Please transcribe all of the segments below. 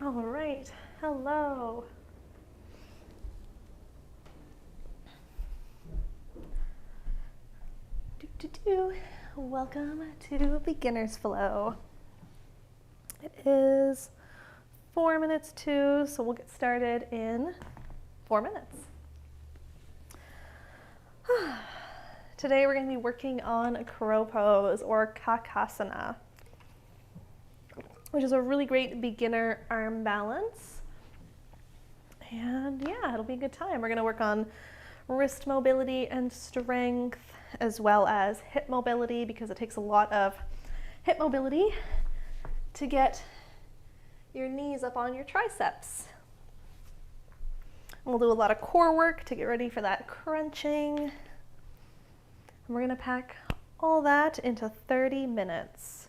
All right, hello. Welcome to Beginner's Flow. It is 4 minutes to, so we'll get started in 4 minutes. Today we're going to be working on a crow pose or Kakasana, which is a really great beginner arm balance. And yeah, it'll be a good time. We're going to work on wrist mobility and strength, as well as hip mobility, because it takes a lot of hip mobility to get your knees up on your triceps. And we'll do a lot of core work to get ready for that crunching. And we're going to pack all that into 30 minutes.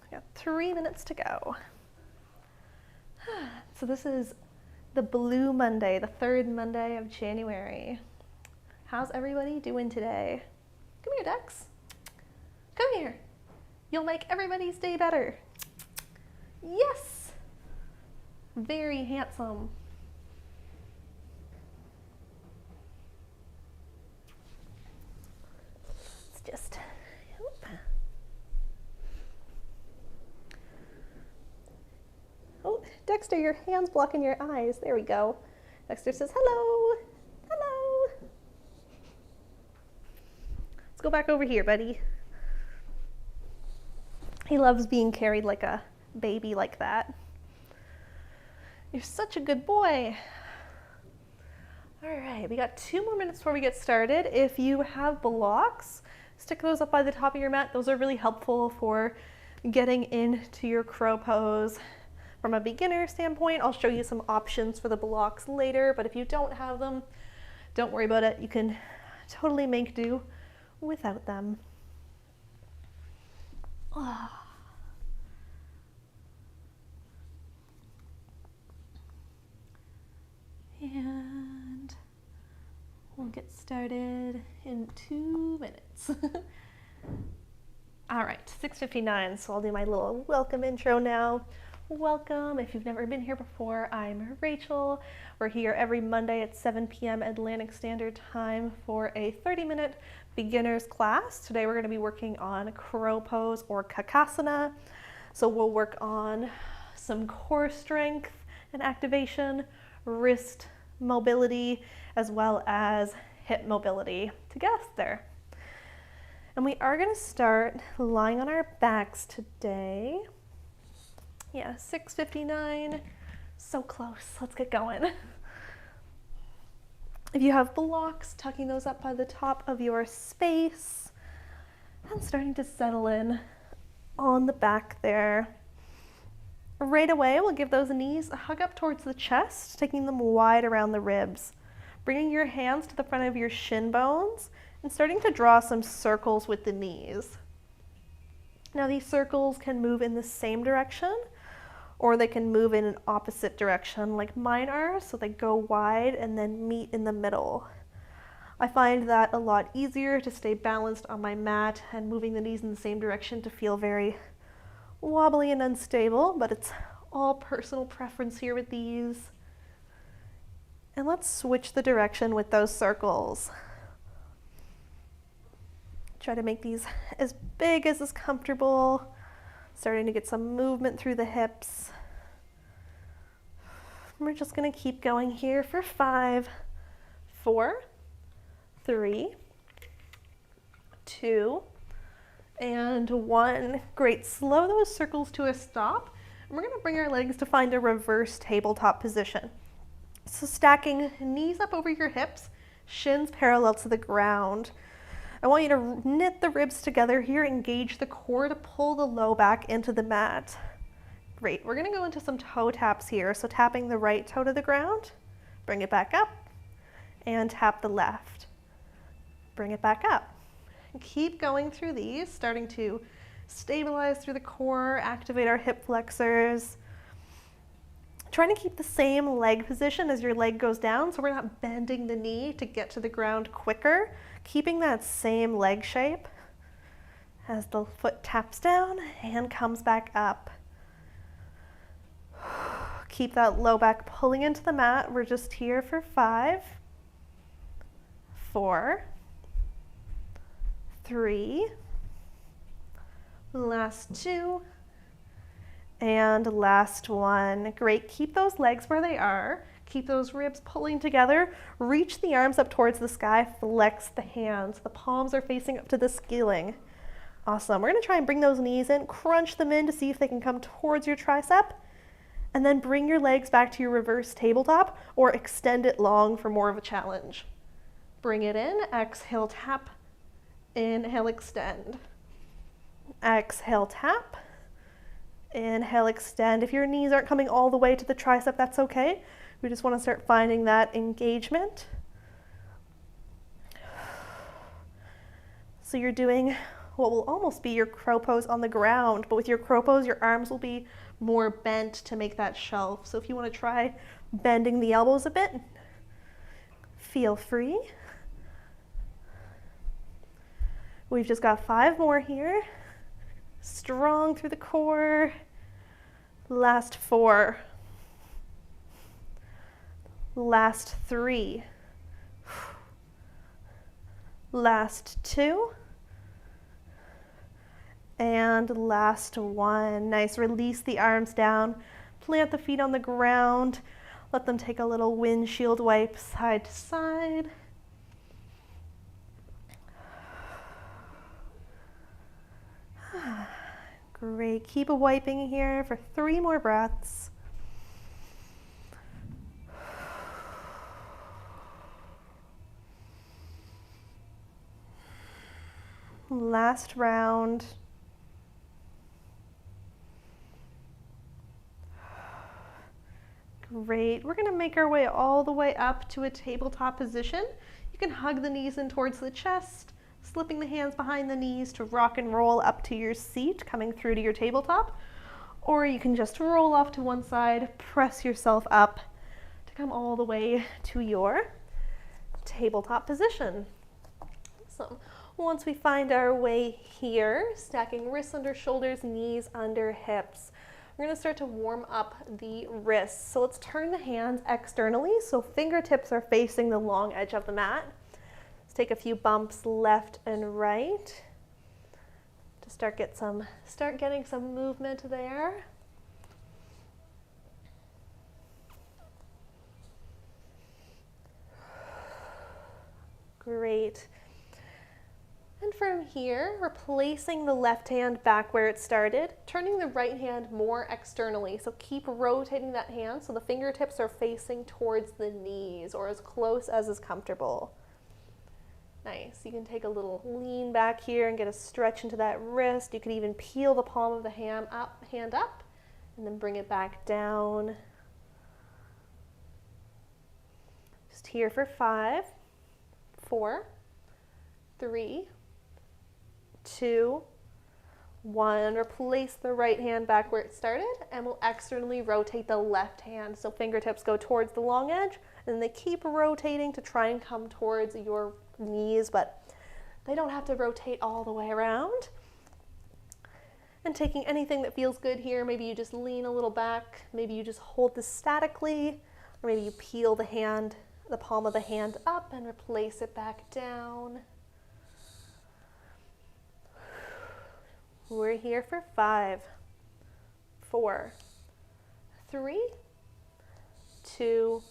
We got 3 minutes to go. So this is the Blue Monday, the third Monday of January. How's everybody doing today? Come here, ducks. Come here. You'll make everybody's day better. Yes. Very handsome. Let's just, Oh, Dexter, your hand's blocking your eyes. There we go. Dexter says, hello. Hello. Let's go back over here, buddy. He loves being carried like a baby like that. You're such a good boy. All right, we got 2 more minutes before we get started. If you have blocks, stick those up by the top of your mat. Those are really helpful for getting into your crow pose. From a beginner standpoint, I'll show you some options for the blocks later, but if you don't have them, don't worry about it. You can totally make do without them. And we'll get started in 2 minutes. All right, 6:59, so I'll do my little welcome intro now. Welcome. If you've never been here before, I'm Rachel. We're here every Monday at 7 p.m. Atlantic Standard Time for a 30-minute beginner's class. Today we're going to be working on crow pose or Kakasana. So we'll work on some core strength and activation, wrist mobility, as well as hip mobility together. And we are going to start lying on our backs today. Yeah, 6:59, so close. Let's get going. If you have blocks, tucking those up by the top of your space and starting to settle in on the back there. Right away, we'll give those knees a hug up towards the chest, taking them wide around the ribs. Bringing your hands to the front of your shin bones and starting to draw some circles with the knees. Now these circles can move in the same direction, or they can move in an opposite direction like mine are, so they go wide and then meet in the middle. I find that a lot easier to stay balanced on my mat and moving the knees in the same direction to feel very wobbly and unstable, but it's all personal preference here with these. And let's switch the direction with those circles. Try to make these as big as is comfortable. Starting to get some movement through the hips. We're just going to keep going here for 5, 4, 3, 2, and 1. Great. Slow those circles to a stop. And we're going to bring our legs to find a reverse tabletop position. So stacking knees up over your hips, shins parallel to the ground. I want you to knit the ribs together here, engage the core to pull the low back into the mat. Great, we're gonna go into some toe taps here. So tapping the right toe to the ground, bring it back up, and tap the left. Bring it back up. And keep going through these, starting to stabilize through the core, activate our hip flexors. Trying to keep the same leg position as your leg goes down, so we're not bending the knee to get to the ground quicker. Keeping that same leg shape as the foot taps down and comes back up. Keep that low back pulling into the mat. We're just here for 5, 4, 3, last 2, and last 1. Great, keep those legs where they are. Keep those ribs pulling together. Reach the arms up towards the sky, flex the hands. The palms are facing up to the ceiling. Awesome, we're gonna try and bring those knees in, crunch them in to see if they can come towards your tricep, and then bring your legs back to your reverse tabletop or extend it long for more of a challenge. Bring it in, exhale, tap, inhale, extend. Exhale, tap. Inhale, extend. If your knees aren't coming all the way to the tricep, that's okay. We just want to start finding that engagement. So you're doing what will almost be your crow pose on the ground, but with your crow pose, your arms will be more bent to make that shelf. So if you want to try bending the elbows a bit, feel free. We've just got 5 more here. Strong through the core. Last 4. Last 3. Last 2. And last 1. Nice, release the arms down. Plant the feet on the ground. Let them take a little windshield wipe side to side. Great, keep wiping here for 3 more breaths. Last round. Great, we're gonna make our way all the way up to a tabletop position. You can hug the knees in towards the chest, slipping the hands behind the knees to rock and roll up to your seat, coming through to your tabletop. Or you can just roll off to one side, press yourself up to come all the way to your tabletop position. So once we find our way here, stacking wrists under shoulders, knees under hips, we're going to start to warm up the wrists. So let's turn the hands externally so fingertips are facing the long edge of the mat. Take a few bumps left and right to start getting some movement there. Great. And from here, replacing the left hand back where it started, turning the right hand more externally. So keep rotating that hand so the fingertips are facing towards the knees or as close as is comfortable. Nice, you can take a little lean back here and get a stretch into that wrist. You could even peel the palm of the hand up, and then bring it back down. Just here for 5, 4, 3, 2, 1. Replace the right hand back where it started, and we'll externally rotate the left hand. So fingertips go towards the long edge, and they keep rotating to try and come towards your knees, but they don't have to rotate all the way around. And taking anything that feels good here, maybe you just lean a little back, maybe you just hold this statically, or maybe you peel the palm of the hand up and replace it back down. We're here for 5, 4, 3, 2,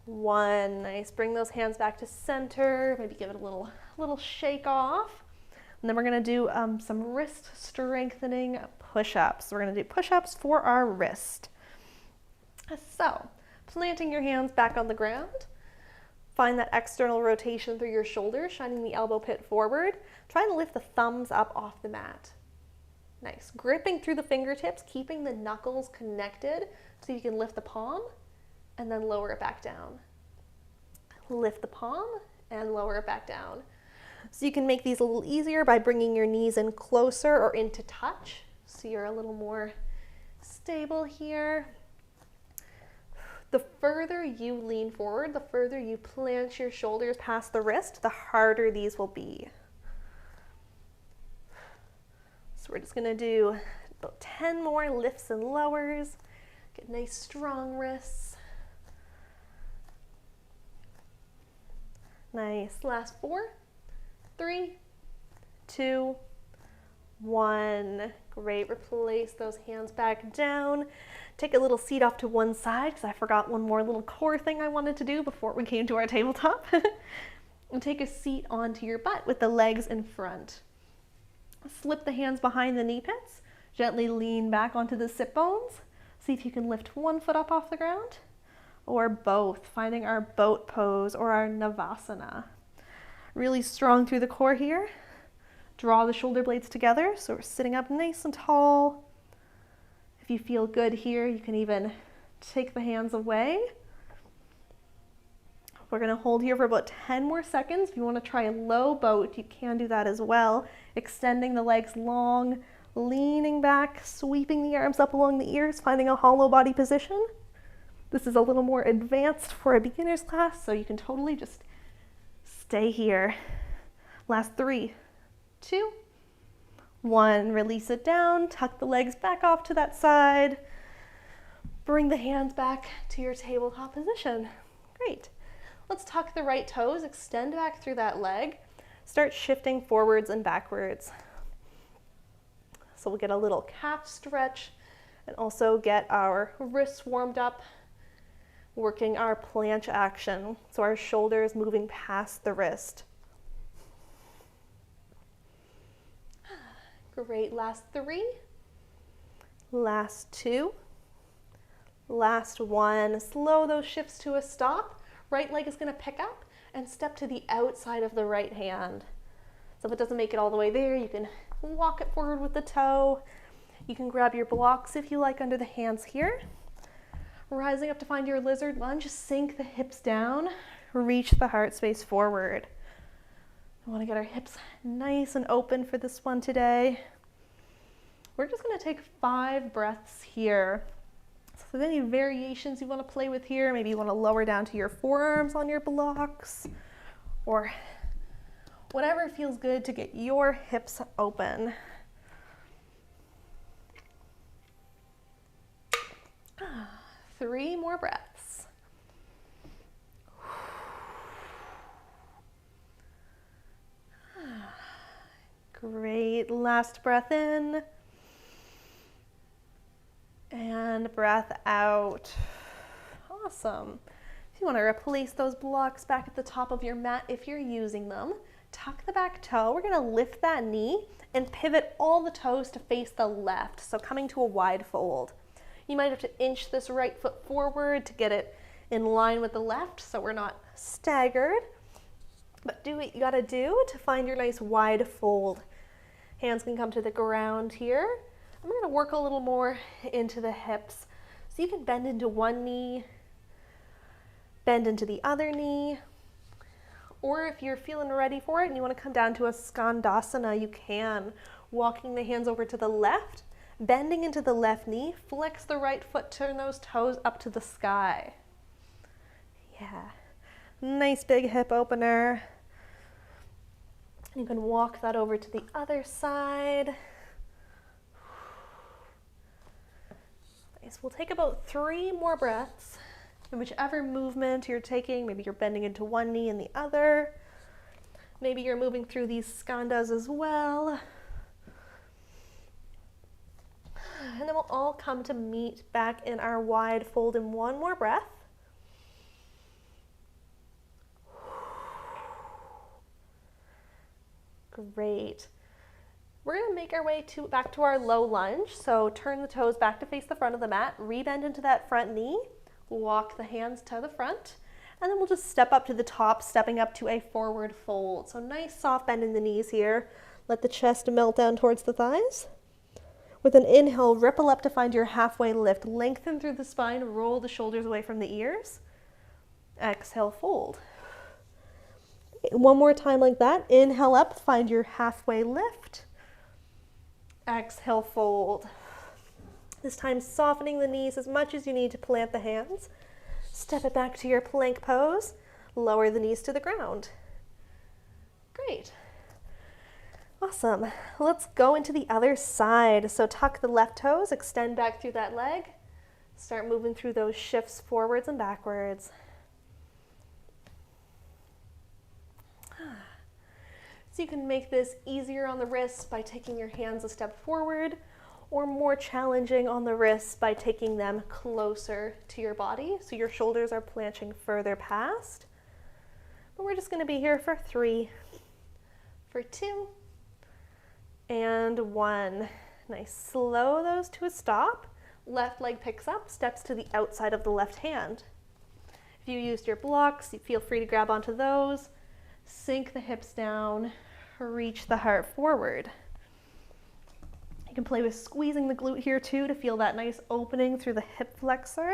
1. Nice. Bring those hands back to center. Maybe give it a little shake off. And then we're going to do some wrist strengthening push-ups. We're going to do push-ups for our wrist. So, planting your hands back on the ground. Find that external rotation through your shoulders, shining the elbow pit forward. Try and lift the thumbs up off the mat. Nice. Gripping through the fingertips, keeping the knuckles connected so you can lift the palm and then lower it back down. Lift the palm and lower it back down. So you can make these a little easier by bringing your knees in closer or into touch so you're a little more stable here. The further you lean forward, the further you plant your shoulders past the wrist, the harder these will be. So we're just going to do about 10 more lifts and lowers. Get nice strong wrists. Nice. Last 4, 3, 2, 1. Great. Replace those hands back down. Take a little seat off to one side because I forgot one more little core thing I wanted to do before we came to our tabletop. And take a seat onto your butt with the legs in front. Slip the hands behind the knee pits. Gently lean back onto the sit bones. See if you can lift one foot up off the ground or both, finding our boat pose or our Navasana. Really strong through the core here. Draw the shoulder blades together so we're sitting up nice and tall. If you feel good here, you can even take the hands away. We're going to hold here for about 10 more seconds. If you want to try a low boat, you can do that as well. Extending the legs long, leaning back, sweeping the arms up along the ears, finding a hollow body position. This is a little more advanced for a beginner's class, so you can totally just stay here. Last 3, 2, 1. Release it down, tuck the legs back off to that side. Bring the hands back to your tabletop position. Great. Let's tuck the right toes, extend back through that leg. Start shifting forwards and backwards. So we'll get a little calf stretch and also get our wrists warmed up, working our planche action. So our shoulders moving past the wrist. Great. Last 3. Last 2. Last 1. Slow those shifts to a stop. Right leg is going to pick up and step to the outside of the right hand. So if it doesn't make it all the way there, you can walk it forward with the toe. You can grab your blocks if you like under the hands here. Rising up to find your lizard lunge, sink the hips down, reach the heart space forward. We want to get our hips nice and open for this one today. We're just going to take 5 breaths here. So if there's any variations you want to play with here, maybe you want to lower down to your forearms on your blocks, or whatever feels good to get your hips open. Three more breaths. Great. Last breath in. And breath out. Awesome. If you want to replace those blocks back at the top of your mat, if you're using them, tuck the back toe. We're going to lift that knee and pivot all the toes to face the left. So coming to a wide fold. You might have to inch this right foot forward to get it in line with the left so we're not staggered. But do what you got to do to find your nice wide fold. Hands can come to the ground here. I'm going to work a little more into the hips. So you can bend into one knee, bend into the other knee, or if you're feeling ready for it and you want to come down to a Skandasana, you can. Walking the hands over to the left, bending into the left knee, flex the right foot, turn those toes up to the sky. Yeah, nice big hip opener. You can walk that over to the other side. Nice. We'll take about 3 more breaths. And whichever movement you're taking, maybe you're bending into one knee and the other. Maybe you're moving through these skandhas as well. And then we'll all come to meet back in our wide fold in one more breath. Great. We're going to make our way back to our low lunge. So turn the toes back to face the front of the mat, rebend into that front knee, walk the hands to the front, and then we'll just step up to the top, stepping up to a forward fold. So nice soft bend in the knees here. Let the chest melt down towards the thighs. With an inhale, ripple up to find your halfway lift. Lengthen through the spine, roll the shoulders away from the ears. Exhale, fold. One more time like that. Inhale up, find your halfway lift. Exhale, fold. This time softening the knees as much as you need to plant the hands. Step it back to your plank pose. Lower the knees to the ground. Great. Awesome. Let's go into the other side. So tuck the left toes, extend back through that leg. Start moving through those shifts forwards and backwards. So you can make this easier on the wrists by taking your hands a step forward, or more challenging on the wrists by taking them closer to your body, so your shoulders are planching further past. But we're just going to be here for 3, for 2, and 1. Nice. Slow those to a stop. Left leg picks up, steps to the outside of the left hand. If you used your blocks, you feel free to grab onto those. Sink the hips down, reach the heart forward. You can play with squeezing the glute here too to feel that nice opening through the hip flexor.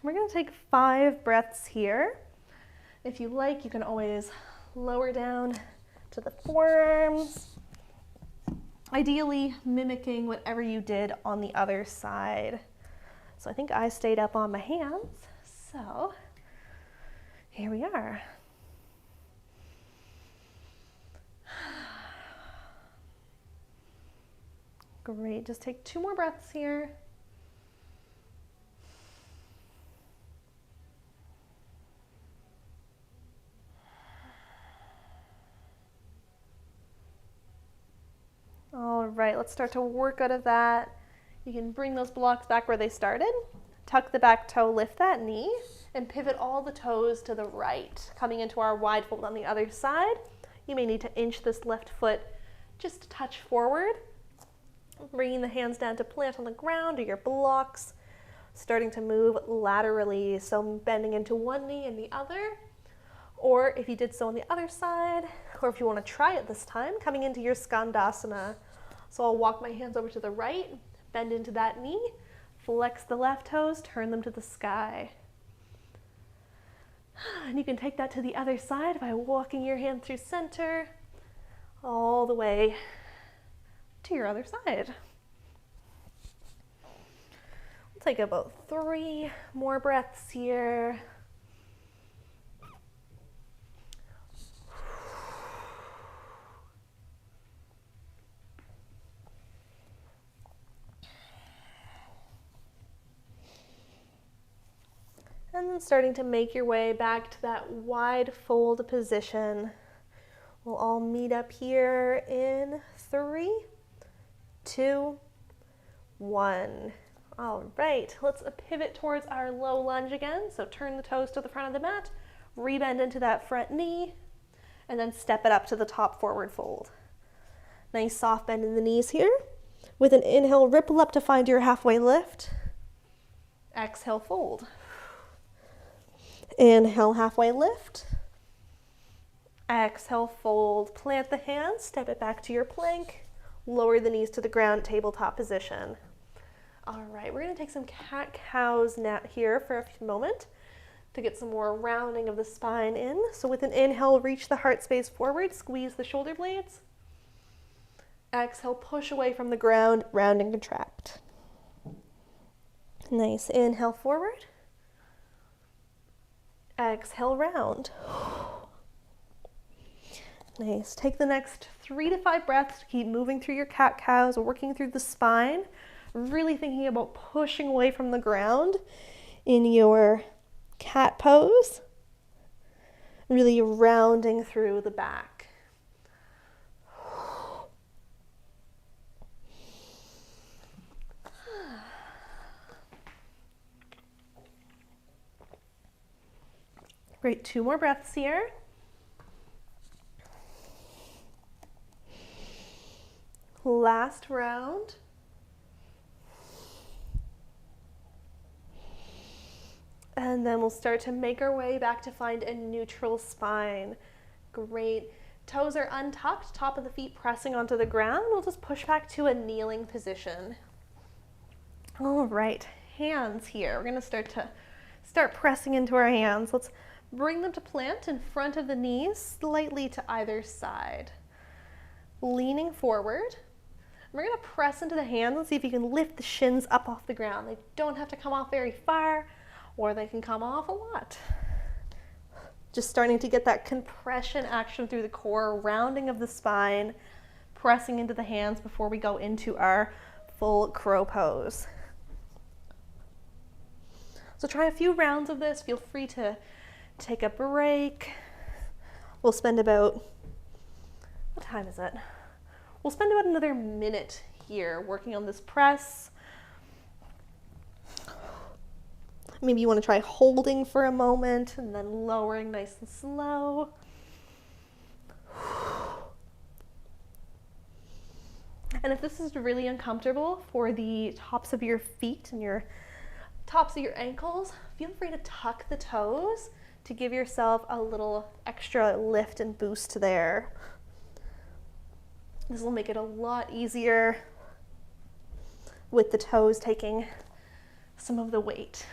We're going to take 5 breaths here. If you like, you can always lower down to the forearms, ideally mimicking whatever you did on the other side. So I think I stayed up on my hands, so here we are. Great, just take 2 more breaths here. All right, let's start to work out of that. You can bring those blocks back where they started. Tuck the back toe, lift that knee, and pivot all the toes to the right, coming into our wide fold on the other side. You may need to inch this left foot just a touch forward, bringing the hands down to plant on the ground or your blocks, starting to move laterally, so bending into one knee and the other, or if you did so on the other side, or if you want to try it this time, coming into your Skandasana. So I'll walk my hands over to the right, bend into that knee, flex the left toes, turn them to the sky. And you can take that to the other side by walking your hand through center, all the way to your other side. We'll take about 3 more breaths here. And then starting to make your way back to that wide fold position. We'll all meet up here in 3, 2, 1. All right, let's pivot towards our low lunge again. So turn the toes to the front of the mat, rebend into that front knee, and then step it up to the top forward fold. Nice soft bend in the knees here. With an inhale, ripple up to find your halfway lift. Exhale, fold. Inhale, halfway lift. Exhale, fold. Plant the hands, step it back to your plank. Lower the knees to the ground, tabletop position. All right, we're going to take some cat-cows nap here for a moment to get some more rounding of the spine in. So with an inhale, reach the heart space forward, squeeze the shoulder blades. Exhale, push away from the ground, round and contract. Nice. Inhale, forward. Exhale, round. Nice. Take the next 3 to 5 breaths to keep moving through your cat-cows, working through the spine, really thinking about pushing away from the ground in your cat pose, really rounding through the back. Great, 2 more breaths here. Last round. And then we'll start to make our way back to find a neutral spine. Great. Toes are untucked, top of the feet pressing onto the ground. We'll just push back to a kneeling position. All right, hands here. We're going to start pressing into our hands. Let's bring them to plant in front of the knees, slightly to either side. Leaning forward. We're going to press into the hands and see if you can lift the shins up off the ground. They don't have to come off very far, or they can come off a lot. Just starting to get that compression action through the core, rounding of the spine, pressing into the hands before we go into our full crow pose. So try a few rounds of this. Feel free to take a break. We'll spend about, what time is it? We'll spend about another minute here working on this press. Maybe you want to try holding for a moment and then lowering nice and slow. And if this is really uncomfortable for the tops of your feet and your tops of your ankles, feel free to tuck the toes to give yourself a little extra lift and boost there. This will make it a lot easier with the toes taking some of the weight.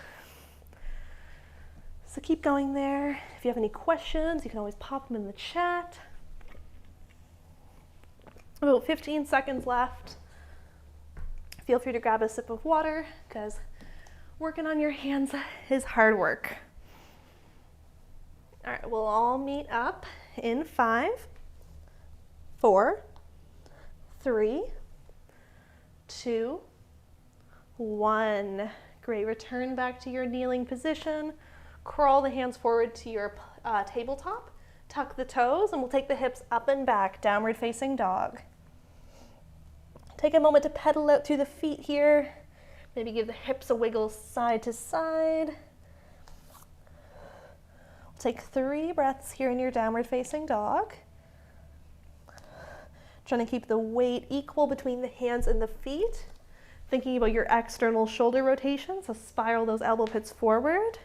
So keep going there. If you have any questions, you can always pop them in the chat. About 15 seconds left. Feel free to grab a sip of water because working on your hands is hard work. All right, we'll all meet up in 5, 4, 3, 2, 1. Great, return back to your kneeling position. Crawl the hands forward to your tabletop. Tuck the toes and we'll take the hips up and back, downward facing dog. Take a moment to pedal out through the feet here. Maybe give the hips a wiggle side to side. Take 3 breaths here in your downward facing dog. Trying to keep the weight equal between the hands and the feet. Thinking about your external shoulder rotation, so spiral those elbow pits forward.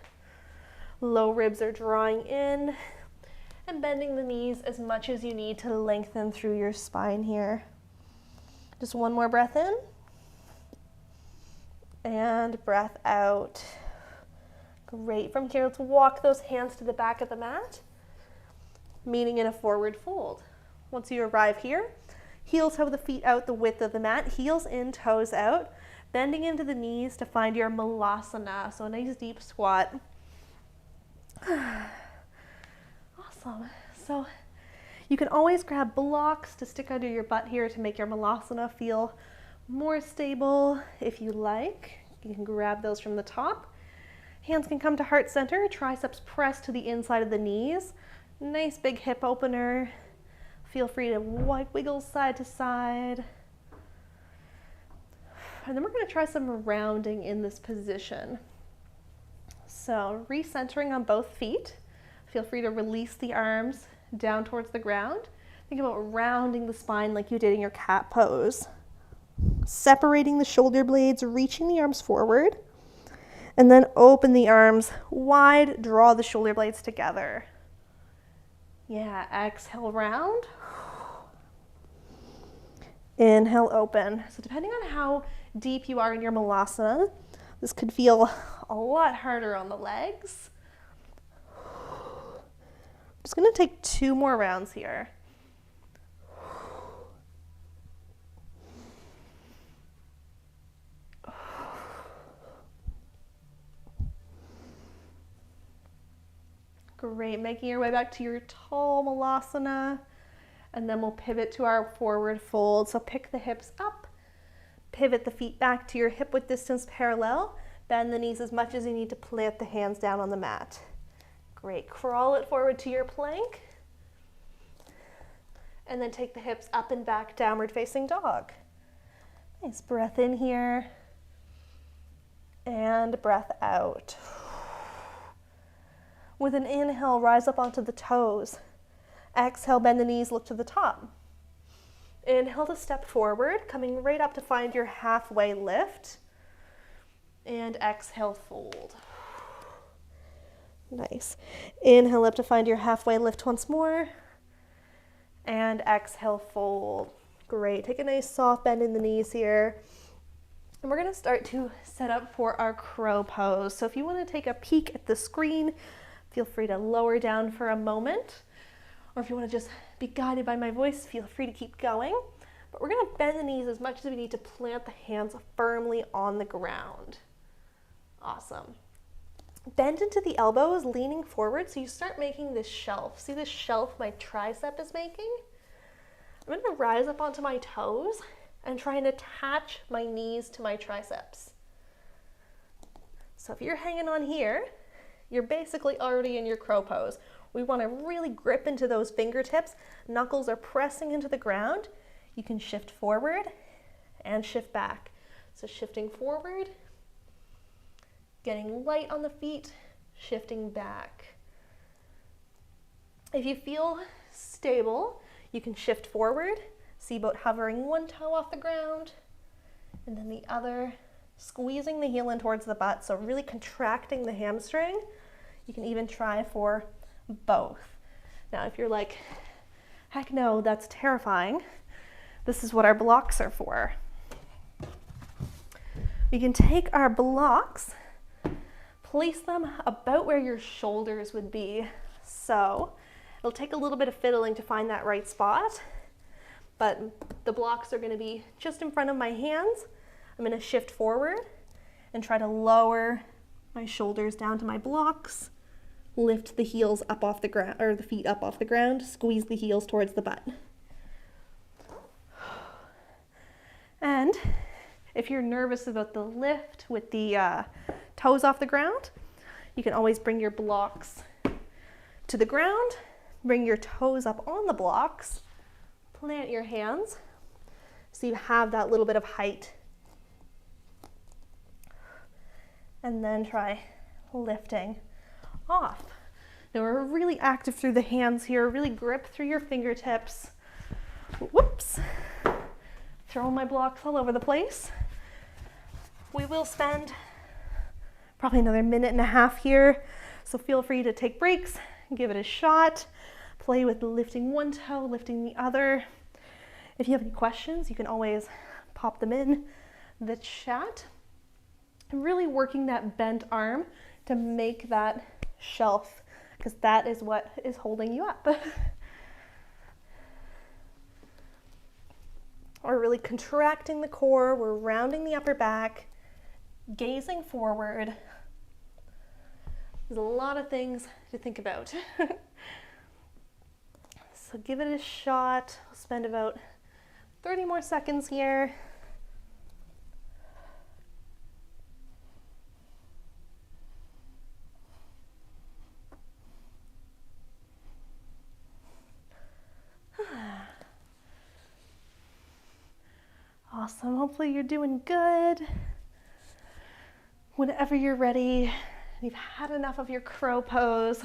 Low ribs are drawing in and bending the knees as much as you need to lengthen through your spine here. Just one more breath in and breath out. Great. From here, let's walk those hands to the back of the mat, meeting in a forward fold. Once you arrive here, heel toe the feet out the width of the mat, heels in, toes out, bending into the knees to find your malasana, so a nice deep squat. Awesome. So you can always grab blocks to stick under your butt here to make your malasana feel more stable if you like. You can grab those from the top. Hands can come to heart center, triceps press to the inside of the knees. Nice big hip opener. Feel free to wiggle side to side. And then we're going to try some rounding in this position. So recentering on both feet. Feel free to release the arms down towards the ground. Think about rounding the spine like you did in your cat pose. Separating the shoulder blades, reaching the arms forward, and then open the arms wide, draw the shoulder blades together. Yeah, exhale, round. Inhale, open. So depending on how deep you are in your malasana, this could feel a lot harder on the legs. I'm just going to take 2 more rounds here. Great, making your way back to your tall malasana, and then we'll pivot to our forward fold. So pick the hips up, pivot the feet back to your hip width distance parallel, bend the knees as much as you need to plant the hands down on the mat. Great, crawl it forward to your plank, and then take the hips up and back, downward facing dog. Nice breath in here, and breath out. With an inhale, rise up onto the toes. Exhale, bend the knees, look to the top. Inhale to step forward, coming right up to find your halfway lift. And exhale, fold. Nice. Inhale up to find your halfway lift once more. And exhale, fold. Great. Take a nice soft bend in the knees here. And we're going to start to set up for our crow pose. So if you want to take a peek at the screen, feel free to lower down for a moment. Or if you want to just be guided by my voice, feel free to keep going. But we're going to bend the knees as much as we need to plant the hands firmly on the ground. Awesome. Bend into the elbows, leaning forward, so you start making this shelf. See this shelf my tricep is making? I'm going to rise up onto my toes and try and attach my knees to my triceps. So if you're hanging on here, you're basically already in your crow pose. We want to really grip into those fingertips. Knuckles are pressing into the ground. You can shift forward and shift back. So shifting forward, getting light on the feet, shifting back. If you feel stable, you can shift forward. See about hovering one toe off the ground and then the other, squeezing the heel in towards the butt. So really contracting the hamstring. You can even try for both. Now, if you're like, heck no, that's terrifying, this is what our blocks are for. We can take our blocks, place them about where your shoulders would be. So it'll take a little bit of fiddling to find that right spot, but the blocks are going to be just in front of my hands. I'm going to shift forward and try to lower my shoulders down to my blocks. Lift the heels up off the ground, or the feet up off the ground, squeeze the heels towards the butt. And if you're nervous about the lift with the toes off the ground, you can always bring your blocks to the ground, bring your toes up on the blocks, plant your hands so you have that little bit of height. And then try lifting off. Now we're really active through the hands here, really grip through your fingertips. Whoops. Throwing my blocks all over the place. We will spend probably another minute and a half here, so feel free to take breaks and give it a shot. Play with lifting one toe, lifting the other. If you have any questions, you can always pop them in the chat. I'm really working that bent arm to make that shelf, because that is what is holding you up. We're really contracting the core, we're rounding the upper back, gazing forward. There's a lot of things to think about. So give it a shot. We'll spend about 30 more seconds here. Awesome. Hopefully you're doing good. Whenever you're ready, you've had enough of your crow pose,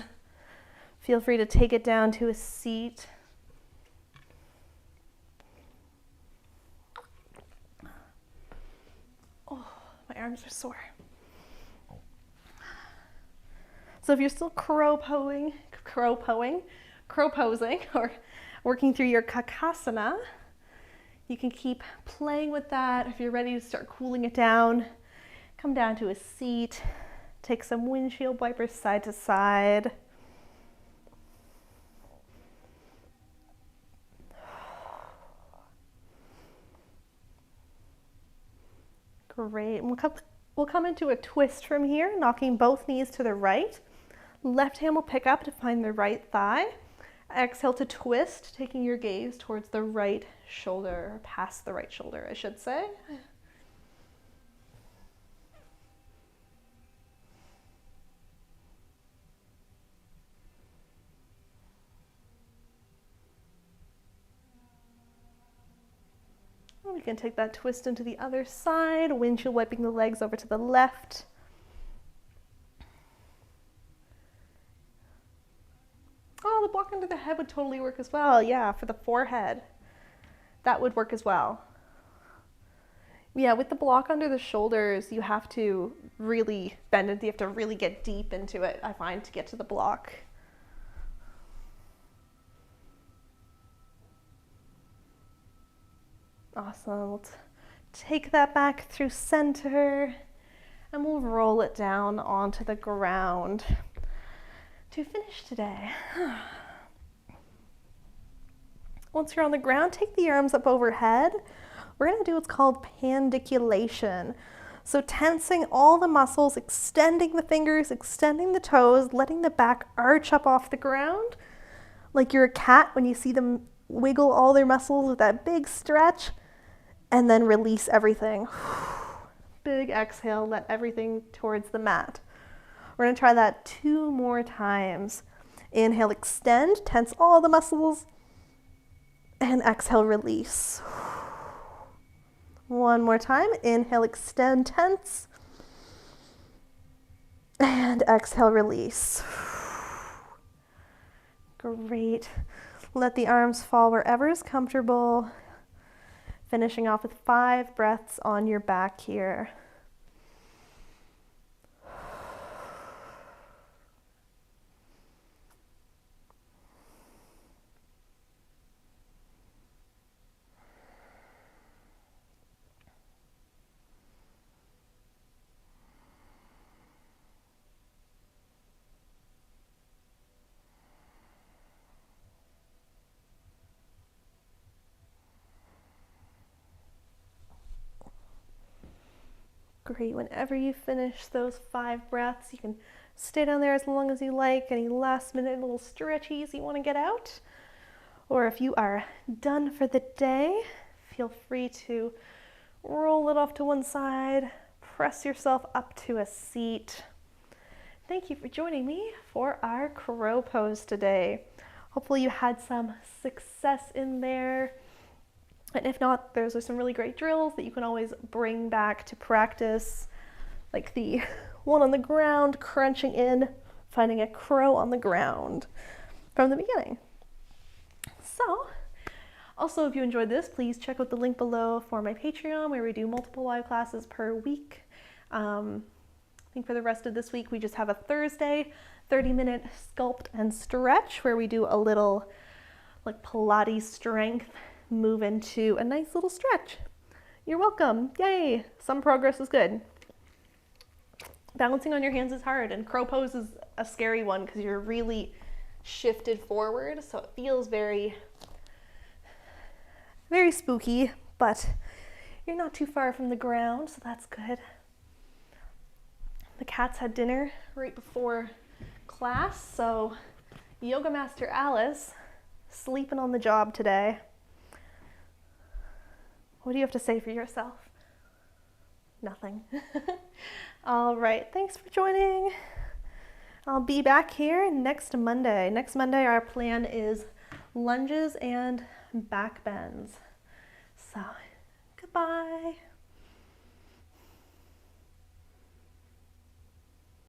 feel free to take it down to a seat. Oh, my arms are sore. So if you're still crow posing, or working through your Kakasana, you can keep playing with that. If you're ready to start cooling it down, come down to a seat, take some windshield wipers side to side. Great, and we'll come into a twist from here, knocking both knees to the right. Left hand will pick up to find the right thigh. Exhale to twist, taking your gaze towards the right shoulder, or past the right shoulder, I should say. We can take that twist into the other side, windshield wiping the legs over to the left. Oh, the block under the head would totally work as well. Yeah, for the forehead. That would work as well. Yeah, with the block under the shoulders, you have to really bend it. You have to really get deep into it, I find, to get to the block. Awesome. We'll take that back through center and we'll roll it down onto the ground to finish today. Once you're on the ground, take the arms up overhead. We're going to do what's called pandiculation. So tensing all the muscles, extending the fingers, extending the toes, letting the back arch up off the ground. Like you're a cat when you see them wiggle all their muscles with that big stretch. and then release everything. Big exhale, let everything towards the mat. We're gonna try that 2 more times. Inhale, extend, tense all the muscles, and exhale, release. 1 more time, inhale, extend, tense, and exhale, release. Great. Let the arms fall wherever is comfortable. Finishing off with 5 breaths on your back here. Great. Whenever you finish those 5 breaths, you can stay down there as long as you like. Any last minute little stretchies you want to get out. Or if you are done for the day, feel free to roll it off to one side, press yourself up to a seat. Thank you for joining me for our crow pose today. Hopefully you had some success in there. And if not, those are some really great drills that you can always bring back to practice, like the one on the ground, crunching in, finding a crow on the ground from the beginning. So, also if you enjoyed this, please check out the link below for my Patreon, where we do multiple live classes per week. I think for the rest of this week, we just have a Thursday 30-minute sculpt and stretch where we do a little like Pilates strength, move into a nice little stretch. You're welcome. Yay. Some progress is good. Balancing on your hands is hard, and crow pose is a scary one because you're really shifted forward, so it feels very, very spooky, but you're not too far from the ground, so that's good. The cats had dinner right before class, so Yoga Master Alice sleeping on the job today. What do you have to say for yourself? Nothing. All right, thanks for joining. I'll be back here next Monday. Next Monday, our plan is lunges and back bends. So, goodbye.